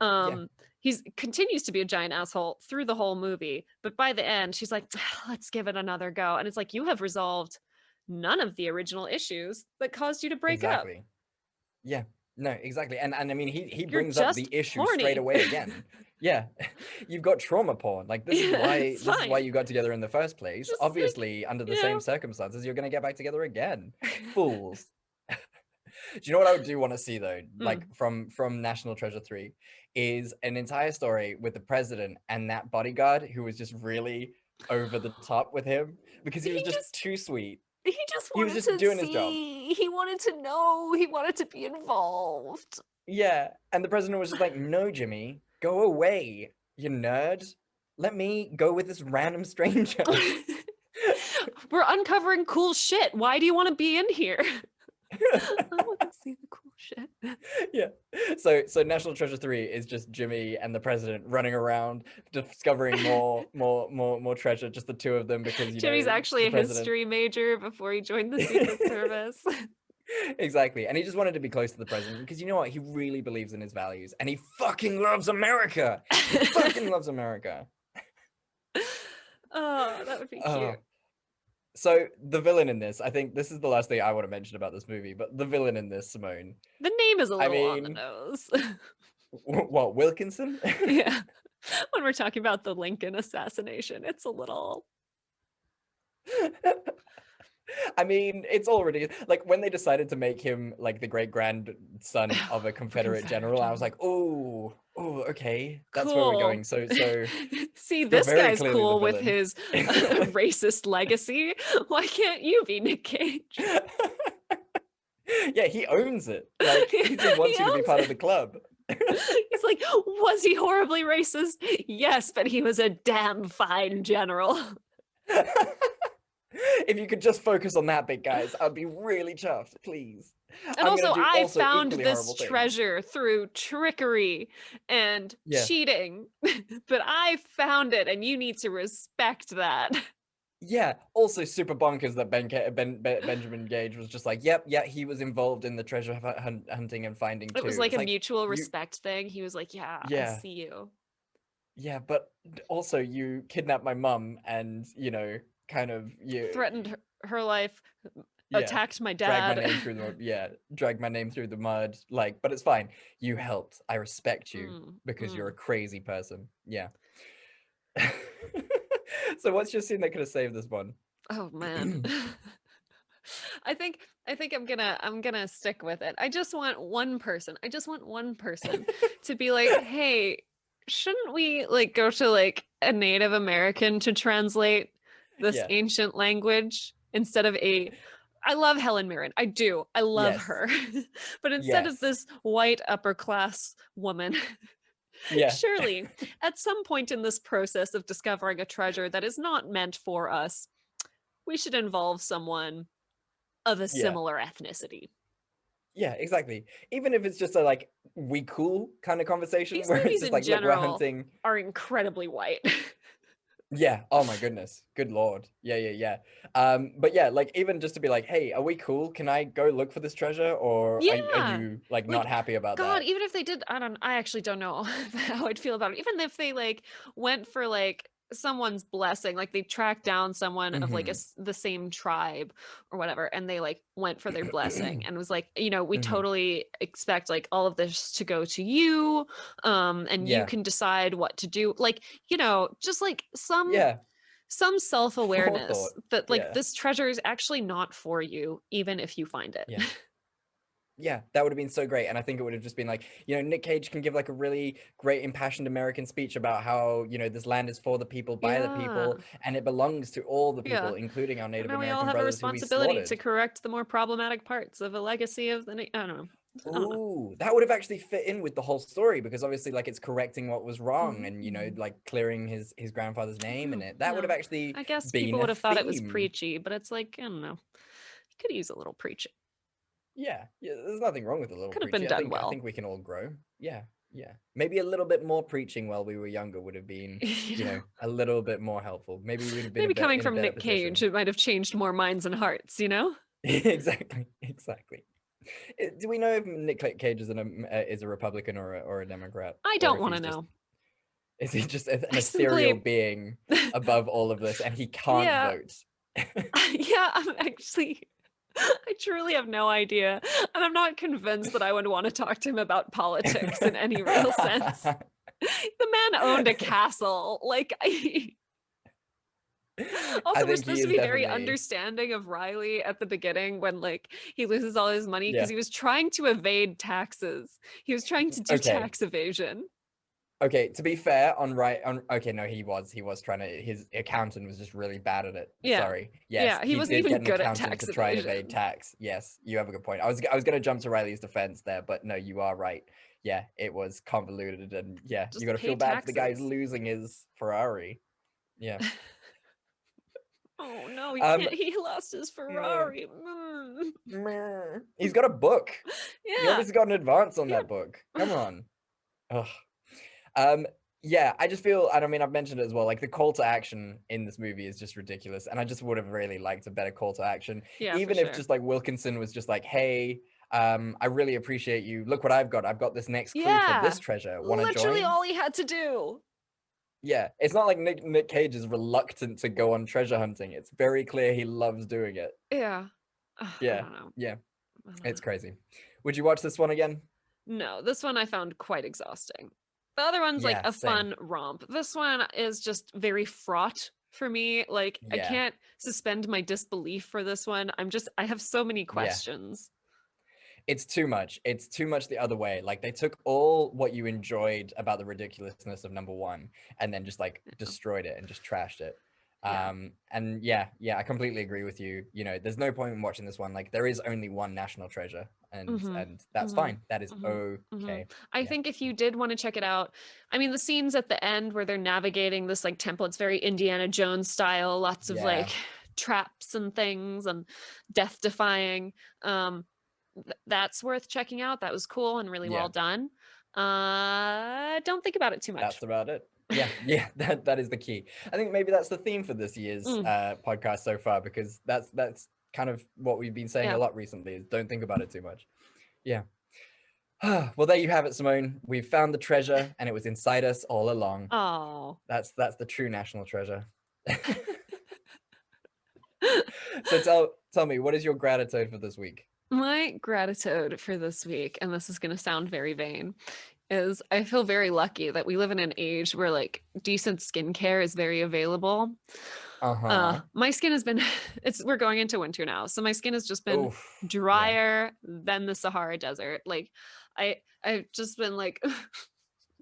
Yeah. He's continues to be a giant asshole through the whole movie, but by the end, she's like, let's give it another go. And it's like, you have resolved none of the original issues that caused you to break up. Exactly. Yeah. No, exactly. And I mean he You're brings up the just issue horny. straight away again. Yeah. You've got trauma porn. Like this is why fine. you got together in the first place. Just, like, Obviously, under the you same know. circumstances, you're gonna get back together again. Fools. Do you know what I do want to see though? Like from National Treasure 3 is an entire story with the president and that bodyguard who was just really over the top with him because he was just too sweet. He just He was wanted just to doing his job. see. He wanted to know. He wanted to be involved. Yeah, and the president was just like, no, Jimmy, go away, you nerd. Let me go with this random stranger. We're uncovering cool shit. Why do you want to be in here? I want to see the cool shit. Yeah. So National Treasure 3 is just Jimmy and the president running around discovering more treasure, just the two of them because Jimmy's actually a president... history major before he joined the Secret Service. Exactly. And he just wanted to be close to the president because you know what? He really believes in his values and he fucking loves America. He fucking loves America. Oh, that would be cute. So the villain in this, I think this is the last thing I want to mention about this movie, but the villain in this, Simone. The name is a little on the nose. What, Wilkinson? Yeah. When we're talking about the Lincoln assassination, it's a little... I mean, it's already like when they decided to make him like the great grandson of a Confederate general, I was like, oh, okay, that's where we're going. So see, this guy's clearly cool the with villain. his racist legacy. Why can't you be Nick Cage? Yeah, he owns it. Like he just wants you to be part of the club. He's like, was he horribly racist? Yes, but he was a damn fine general. If you could just focus on that bit, guys, I'd be really chuffed, please. And also, I found equally this horrible things. treasure through trickery and cheating, but I found it, and you need to respect that. Yeah. Also, super bonkers that Benjamin Gage was just like, yep, yeah, he was involved in the treasure hunting and finding too. It was like a mutual respect thing. He was like, yeah, I see you. Yeah, but also you kidnapped my mum and, you know, kind of you threatened her life, attacked my dad. Dragged my name through the mud. Like, but it's fine. You helped. I respect you because you're a crazy person. Yeah. So what's your scene that could have saved this one? Oh man. I think I'm gonna stick with it. I just want one person to be like, hey, shouldn't we like go to like a Native American to translate this ancient language instead of I love Helen Mirren. I do. I love her. But instead of this white upper class woman, surely at some point in this process of discovering a treasure that is not meant for us, we should involve someone of a similar ethnicity. Yeah, exactly. Even if it's just a like we cool kind of conversation. These where movies it's just in like, general look, we're hunting. Are incredibly white. Yeah. Oh my goodness. Good Lord. Yeah. But yeah, like even just to be like, hey, are we cool? Can I go look for this treasure? Or are you like not happy about that? God, even if they did, I actually don't know how I'd feel about it. Even if they like went for like someone's blessing. Like they tracked down someone of like the same tribe or whatever, and they like went for their blessing and was like, we totally expect like all of this to go to you, and you can decide what to do. Like, just like some self-awareness Forethought. that like this treasure is actually not for you, even if you find it. Yeah, that would have been so great. And I think it would have just been like, Nick Cage can give like a really great impassioned American speech about how, this land is for the people, by the people, and it belongs to all the people, including our Native American we all have brothers a responsibility to correct the more problematic parts of a legacy of the I don't know. Ooh, that would have actually fit in with the whole story, because obviously like it's correcting what was wrong and like clearing his grandfather's name in it. That would have actually I guess been people would have thought it was theme. preachy, but it's like, I don't know. You could use a little preaching. Yeah, there's nothing wrong with a little Could have preaching. been done well. I think we can all grow. Yeah. Maybe a little bit more preaching while we were younger would have been, a little bit more helpful. Maybe we would have been coming from Nick Cage, it might have changed more minds and hearts, Exactly. Do we know if Nick Cage is a Republican or a Democrat? I don't want to know. Is he just an ethereal being above all of this, and he can't vote? I truly have no idea, and I'm not convinced that I would want to talk to him about politics in any real sense. The man owned a castle. Like, also, we're supposed to be very understanding of Riley at the beginning when like he loses all his money because he was trying to evade taxes. He was trying to do tax evasion. Okay, to be fair, he was trying to, his accountant was just really bad at it. Sorry. Yes, he wasn't even good at tax to try and evade tax. Yes, you have a good point. I was going to jump to Riley's defense there, but no, you are right. Yeah, it was convoluted, and just you got to feel bad for the guy who's losing his Ferrari. Yeah. Oh no, he lost his Ferrari. He's got a book. He obviously got an advance on that book. Come on. Ugh. I just feel, and I mean, I've mentioned it as well, like the call to action in this movie is just ridiculous, and I just would have really liked a better call to action. Even if just like Wilkinson was just like, hey, I really appreciate you. Look what I've got. I've got this next clue for this treasure. Want to join? Literally all he had to do. Yeah, it's not like Nick Cage is reluctant to go on treasure hunting. It's very clear he loves doing it. Yeah. Yeah. It's crazy. Would you watch this one again? No, this one I found quite exhausting. The other one's like a fun romp. This one is just very fraught for me. Like I can't suspend my disbelief for this one. I have so many questions. It's too much. It's too much the other way. Like they took all what you enjoyed about the ridiculousness of number one and then just like destroyed it and just trashed it. And I completely agree with you. There's no point in watching this one. Like there is only one national treasure, and that's fine. That is okay. I think if you did want to check it out, I mean the scenes at the end where they're navigating this like temple, it's very Indiana Jones style, lots of like traps and things and death defying. That's worth checking out. That was cool and really well done. Don't think about it too much. That's about it. Yeah, that is the key. I think maybe that's the theme for this year's podcast so far, because that's kind of what we've been saying a lot recently, is don't think about it too much. Yeah. Well, there you have it, Simone. We've found the treasure, and it was inside us all along. Oh, that's the true national treasure. So tell me, what is your gratitude for this week? My gratitude for this week, and this is going to sound very vain, is I feel very lucky that we live in an age where like decent skincare is very available. My skin has been, we're going into winter now, so my skin has just been drier than the Sahara Desert. Like I've just been like,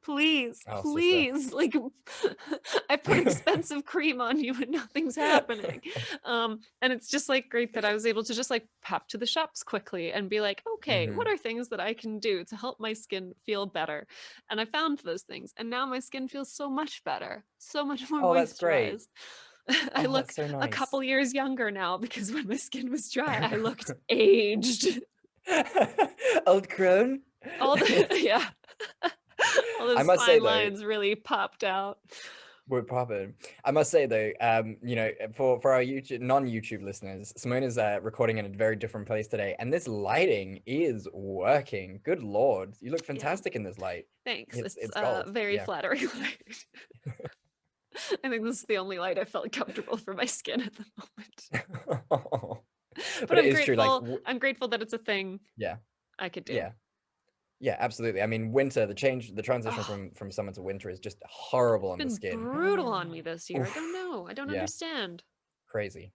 please, like I put expensive cream on you and nothing's happening. And it's just like great that I was able to just like pop to the shops quickly and be like, okay, what are things that I can do to help my skin feel better? And I found those things, and now my skin feels so much better, so much more moisturized. That's great. I look so nice. A couple years younger now, because when my skin was dry, I looked aged. Old crone? All those fine lines really popped out. We're popping. I must say though, for our non-YouTube listeners, Simone is recording in a very different place today, and this lighting is working. Good Lord, you look fantastic in this light. Thanks. It's very flattering light. I think this is the only light I felt comfortable for my skin at the moment. But it I'm is grateful. true. Like, I'm grateful that it's a thing. Yeah. I could do. Yeah. Yeah, absolutely. I mean, winter, the transition from summer to winter is just horrible on the skin. It's been brutal on me this year. Oof. I don't know. I don't Yeah. understand. Crazy.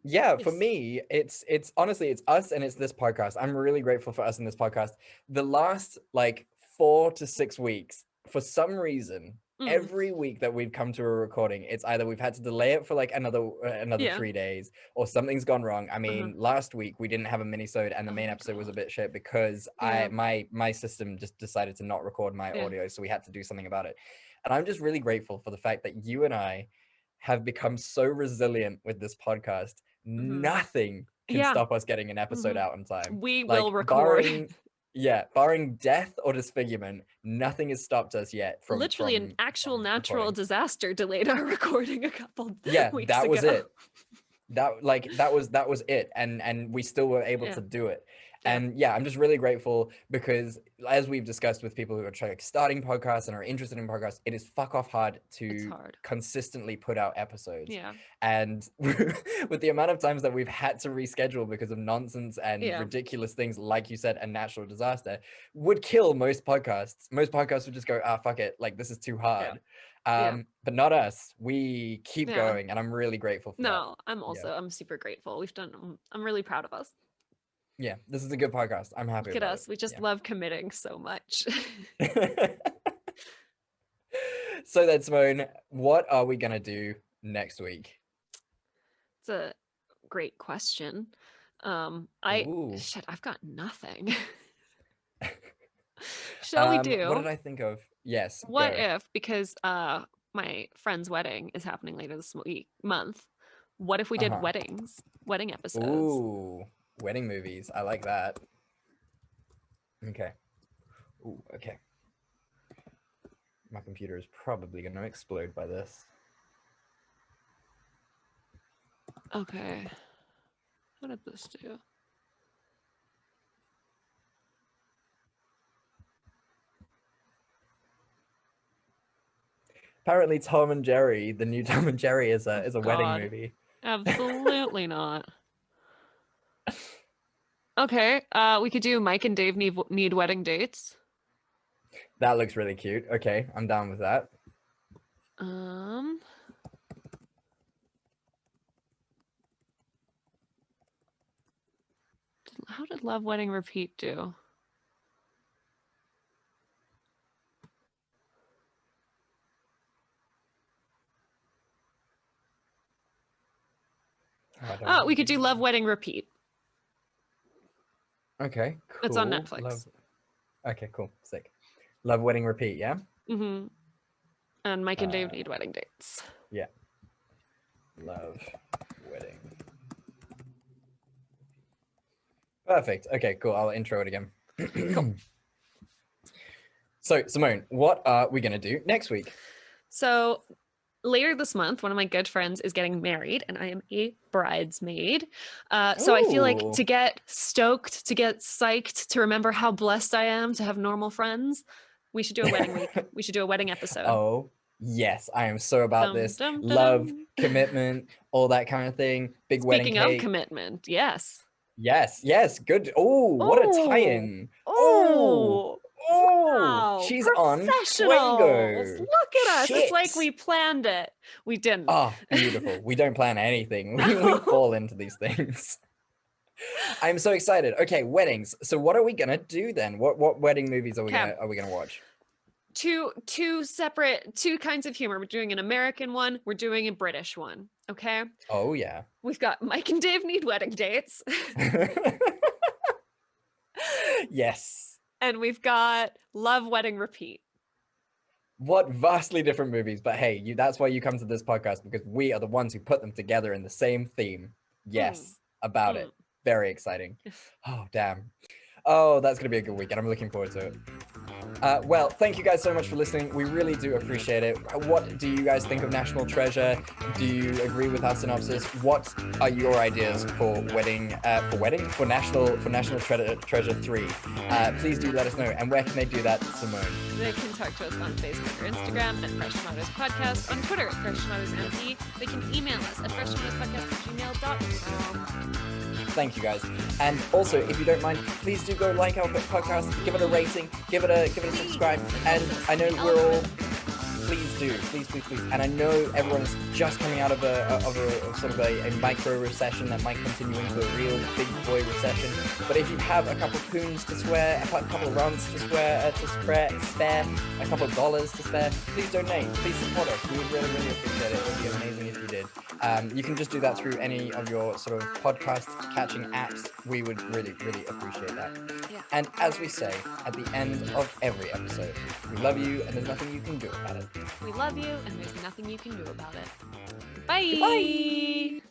Yeah, for Yes. me, it's honestly, it's us and it's this podcast. I'm really grateful for us in this podcast. The last like 4 to 6 weeks, for some reason, every week that we've come to a recording, it's either we've had to delay it for like another Yeah. 3 days, or something's gone wrong. I mean, last week we didn't have a minisode and the main episode was a bit shit because my system just decided to not record my audio, so we had to do something about it. And I'm just really grateful for the fact that you and I have become so resilient with this podcast. Nothing can stop us getting an episode out on time. We like, will record. Barring death or disfigurement, nothing has stopped us yet from literally an actual natural recording. disaster delayed our recording a couple weeks that ago. was it. That was it, and we still were able to do it. And I'm just really grateful because, as we've discussed with people who are starting podcasts and are interested in podcasts, it is fuck off hard to consistently put out episodes. And with the amount of times that we've had to reschedule because of nonsense and ridiculous things, like you said, a natural disaster would kill most podcasts. Most podcasts would just go, fuck it, like this is too hard. But not us. We keep going, and I'm really grateful for that. I'm super grateful. I'm really proud of us. Yeah, this is a good podcast. I'm happy. Look at us. We just love committing so much. So then, Simone, what are we gonna do next week? It's a great question. I've got nothing. Shall we do? What did I think of? Yes. What if, because my friend's wedding is happening later this month, what if we did wedding episodes? Ooh, wedding movies. I like that. Okay. Ooh, okay. My computer is probably going to explode by this. Okay. What did this do? Apparently, Tom and Jerry, the new Tom and Jerry, is a wedding movie. Absolutely not. Okay, we could do Mike and Dave need wedding dates. That looks really cute. Okay, I'm down with that. How did Love Wedding Repeat do? We could do Love Wedding Repeat. Okay, cool. It's on Netflix. Okay, cool. Sick. Love Wedding Repeat, yeah? Mm-hmm. And Mike and Dave need wedding dates. Yeah. Love Wedding. Perfect. Okay, cool. I'll intro it again. Cool. So, Simone, what are we going to do next week? So, later this month, one of my good friends is getting married, and I am a bridesmaid. So I feel like to get stoked, to get psyched, to remember how blessed I am to have normal friends, we should do a wedding week. We should do a wedding episode. Oh, yes. I am so about this. Love, commitment, all that kind of thing. Big wedding cake. Speaking of commitment, yes. Yes. Good. Oh, what a tie-in. Oh, wow. She's on Fuego. Look at us. Shit. It's like we planned it. We didn't. Oh, beautiful. We don't plan anything. We fall into these things. I'm so excited. Okay, weddings. So what are we gonna do then? What wedding movies are we gonna watch? Two kinds of humor. We're doing an American one. We're doing a British one. Okay. Oh yeah. We've got Mike and Dave need wedding dates. Yes. And we've got Love Wedding Repeat. What vastly different movies, but hey, that's why you come to this podcast, because we are the ones who put them together in the same theme. Yes, about it. Very exciting. Oh, damn. Oh, that's going to be a good weekend. I'm looking forward to it. Well, thank you guys so much for listening. We really do appreciate it. What do you guys think of National Treasure? Do you agree with our synopsis? What are your ideas for National Treasure 3? Please do let us know. And where can they do that, Simone? They can talk to us on Facebook or Instagram at Fresh Tomatoes Podcast, on Twitter at Fresh Tomatoes MP. They can email us at freshtomatoespodcast@gmail.com. Thank you guys. And also, if you don't mind, please do go like our podcast, give it a rating, give it a subscribe. And I know we're all, please do, please. And I know everyone's just coming out of a sort of a micro recession that might continue into a real big boy recession. But if you have a couple poons to swear, a couple of runs to spare, a couple of dollars to spare, please donate. Please support us. We would really, really appreciate it. It would be amazing if you did. You can just do that through any of your sort of podcast catching apps. We would really, really appreciate that. Yeah. And as we say at the end of every episode, we love you and there's nothing you can do about it. We love you and there's nothing you can do about it. Bye. Goodbye.